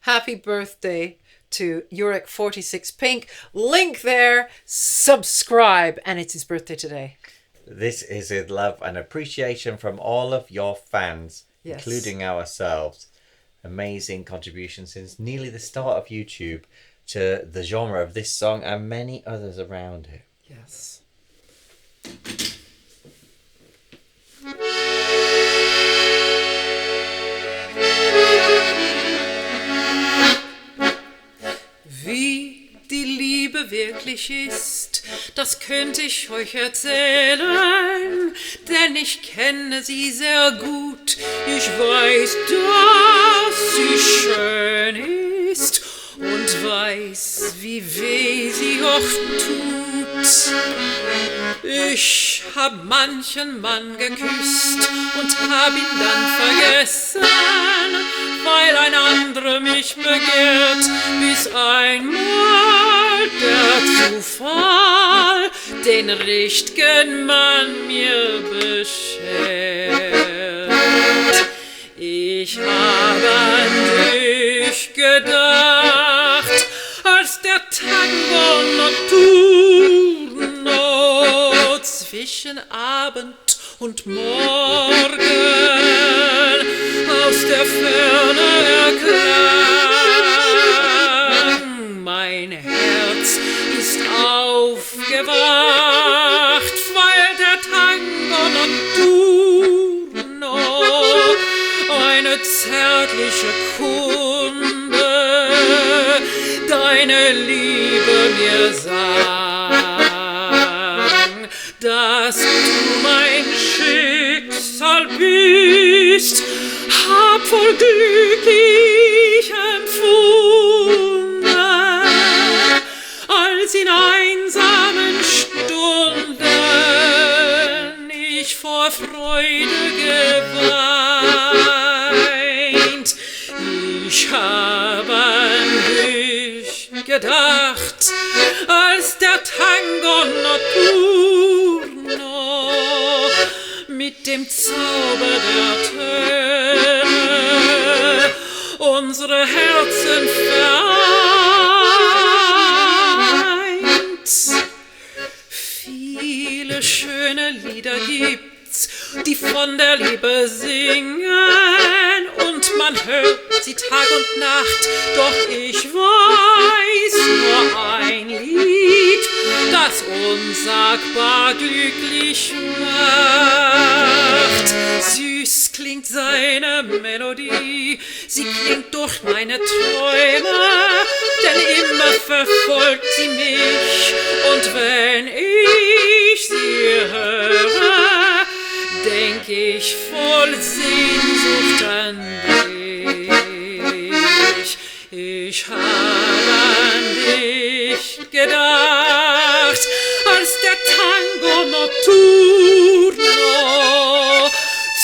happy birthday to Urek46 Pink. Link there, subscribe, and it's his birthday today. This is with love and appreciation from all of your fans, Yes. including ourselves. Amazing contribution since nearly the start of YouTube to the genre of this song and many others around it. Yes. Wie die Liebe wirklich ist, das könnte ich euch erzählen, denn ich kenne sie sehr gut. Ich weiß, dass sie schön ist und weiß, wie weh sie oft tut. Ich hab manchen Mann geküsst und hab ihn dann vergessen, weil ein anderer mich begehrt, bis einmal der Zufall den richtigen Mann mir beschert. Ich habe an dich gedacht, als der Tango Notturno zwischen Abend und Morgen aus der Ferne erklang. Mein Herz ist aufgewacht, weil der Tango Notturno eine zärtliche Kunde deine Liebe mir sang, dass du mein Schicksal bist, hab voll Glück ich empfunden, als in einsamen Stunden ich vor Freude geweint. Ich hab an dich gedacht, als der Tango Notturno mit dem Zauber der Töne unsere Herzen vereint. Viele schöne Lieder gibt's, die von der Liebe singen, und man hört sie Tag und Nacht, doch ich weiß nur ein Lied, das unsagbar glücklich macht. Süß klingt seine Melodie, sie klingt durch meine Träume, denn immer verfolgt sie mich, und wenn ich sie höre, denk ich voll Sehnsucht an dich. Ich hab an dich gedacht, als der Tango Notturno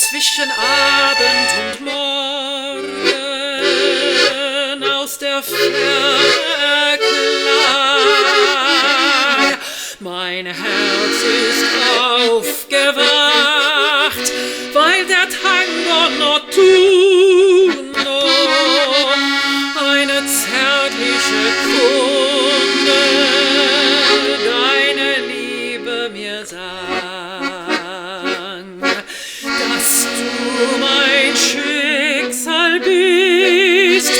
zwischen Abend und Morgen aus der Ferne klang. Mein Herz ist aufgewacht, weil der Tango Notturno eine zärtliche Kunde deine Liebe mir sang, dass du mein Schicksal bist,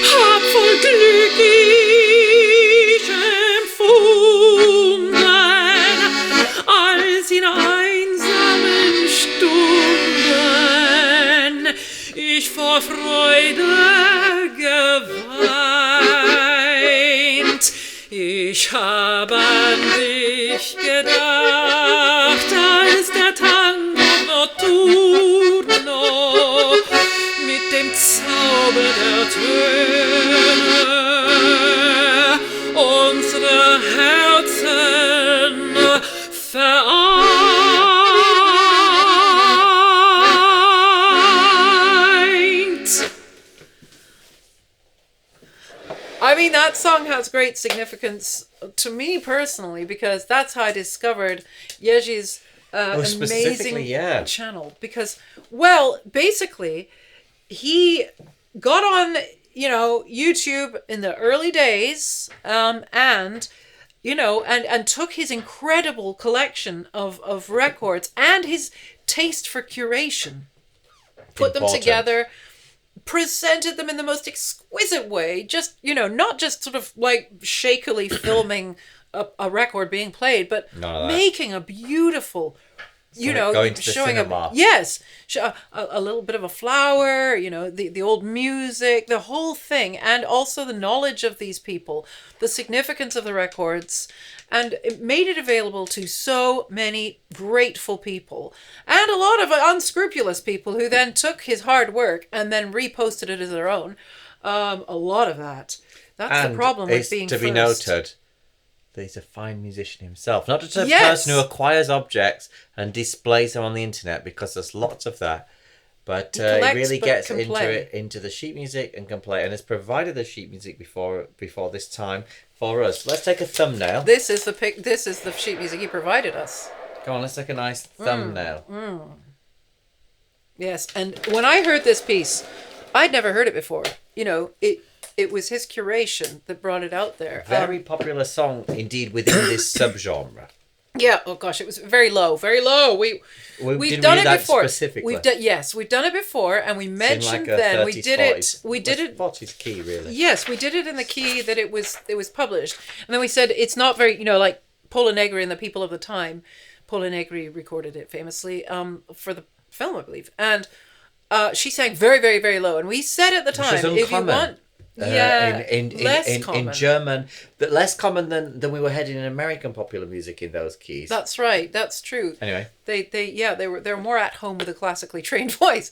hab voll Glück ich empfunden, als in einsamen Stunden ich vor Freude geweint. Ich hab an dich gedacht, als der Tango Notturno mit dem Zauber der Töne unsere Herzen vereint. I mean, that song has great significance to me personally, because that's how I discovered Jezi's amazing channel. Because, well, basically, he got on YouTube in the early days, and took his incredible collection of records and his taste for curation, put them together, presented them in the most exquisite way, just, not just sort of like shakily filming a record being played, but making a beautiful, going to the showing cinema. a little bit of a flower, the old music, the whole thing, and also the knowledge of these people, the significance of the records, and it made it available to so many grateful people, and a lot of unscrupulous people who then took his hard work and then reposted it as their own. A lot of that. That's the problem with being to be first. noted. He's a fine musician himself, not just a person who acquires objects and displays them on the internet, because there's lots of that. But he really gets into the sheet music and can play, and has provided the sheet music before this time for us. Let's take a thumbnail. This is the sheet music he provided us. Come on, let's take a nice thumbnail. Yes, and when I heard this piece, I'd never heard it before. It was his curation that brought it out there. Very popular song, indeed, within this subgenre. Yeah. Oh gosh, it was very low. Very low. We've done it before. Specifically. We've done it before, and we mentioned then we did it. We did it. 40s key, really. Yes, we did it in the key that it was published, and then we said it's not very, like Paula Negri and the people of the time. Paula Negri recorded it famously for the film, I believe, and she sang very, very, very low, and we said at the time, if you want. In German, but less common than we were heading in American popular music in those keys. That's right. That's true. Anyway, they were more at home with a classically trained voice,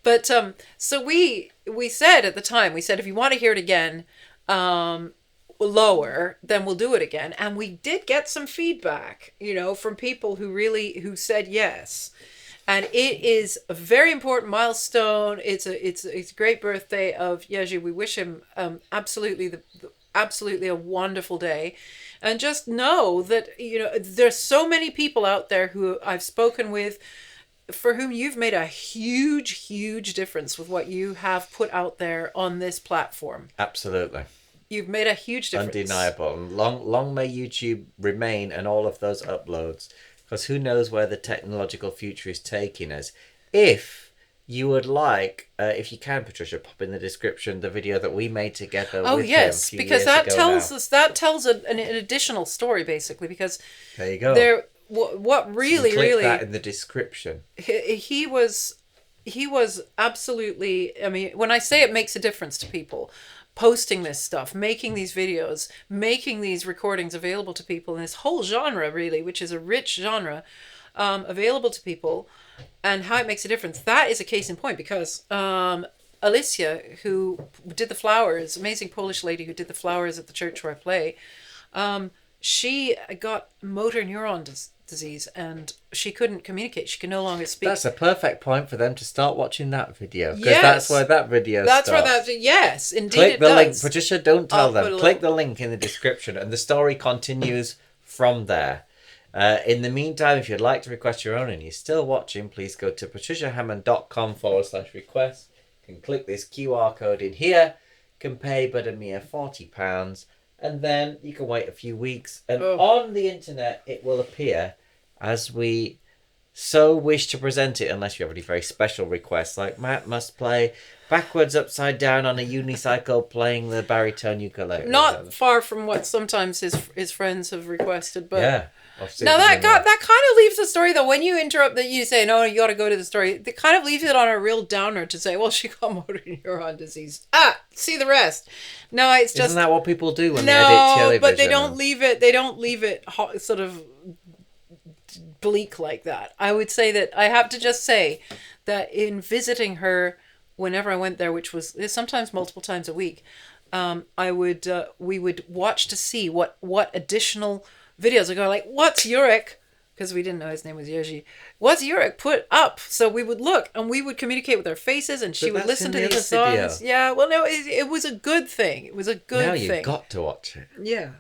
but so we said at the time, we said if you want to hear it again, lower, then we'll do it again, and we did get some feedback, from people who said yes. And it is a very important milestone. It's a great birthday of Jerzy. We wish him absolutely a wonderful day, and just know that there's so many people out there who I've spoken with, for whom you've made a huge, huge difference with what you have put out there on this platform. Absolutely. You've made a huge difference. Undeniable. And long may YouTube remain and all of those uploads. Because who knows where the technological future is taking us. If you would like, if you can, Patricia, pop in the description the video that we made together with him a few because years that tells an additional story, basically, because there you go. What really, click really that in the description. He was absolutely. I mean, when I say it makes a difference to people, posting this stuff, making these videos, making these recordings available to people in this whole genre, really, which is a rich genre, available to people, and how it makes a difference. That is a case in point, because Alicia, who did the flowers, amazing Polish lady who did the flowers at the church where I play, she got motor neuron disease, and she couldn't communicate. She could no longer speak. That's a perfect point for them to start watching that video, because that's where that video starts. Yes, indeed. Click the link. Does. Patricia, don't tell them. Click the link in the description, and the story continues from there. In the meantime, if you'd like to request your own and you're still watching, please go to patriciahammond.com/request. You can click this QR code in here, can pay but a mere £40, and then you can wait a few weeks, and on the internet it will appear as we so wish to present it, unless you have any very special requests, like Matt must play backwards upside down on a unicycle playing the baritone ukulele. Not far from what sometimes his friends have requested, but yeah. Now that kind of leaves the story, though, when you interrupt that, you say, no, you got to go to the story. It kind of leaves it on a real downer to say, well, she got motor neuron disease. See the rest. No, it's just... Isn't that what people do when they edit television? No, but they don't leave it sort of bleak like that. I would say that, I have to just say that in visiting her whenever I went there, which was sometimes multiple times a week, we would watch to see what additional videos would go, like, what's Jurek? Because we didn't know his name was Jerzy. What's Jurek put up? So we would look, and we would communicate with our faces, and she would listen to these songs. Video. Yeah, well, no, it was a good thing. It was a good thing. Now you've got to watch it. Yeah.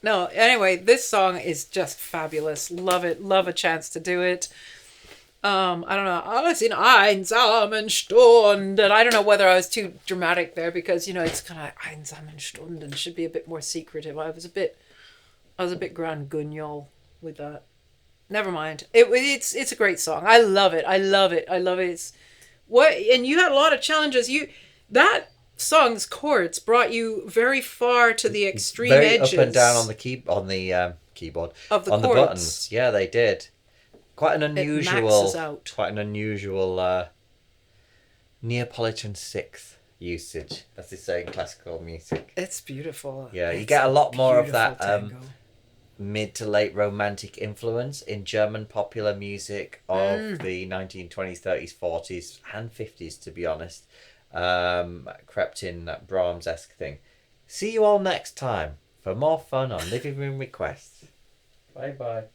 No, anyway, this song is just fabulous. Love it. Love a chance to do it. I don't know. Alles in einsamen Stunden. I don't know whether I was too dramatic there because, you know, it's kind of einsamen Stunden should be a bit more secretive. I was a bit grand guignol with that. Never mind. It's a great song. I love it. I love it. I love it. It's what, and you had a lot of challenges. That song's chords brought you very far to the extreme very edges. Up and down on the keyboard of the on chords. the buttons. Yeah, they did. Quite an unusual. It maxes out. Quite an unusual Neapolitan sixth usage, as they say in classical music. It's beautiful. Yeah, you It's get a lot more of that tango. mid to late romantic influence in German popular music of the 1920s, 30s, 40s, and 50s, to be honest. Crept in that Brahms-esque thing. See you all next time for more fun on Living Room Requests. Bye bye.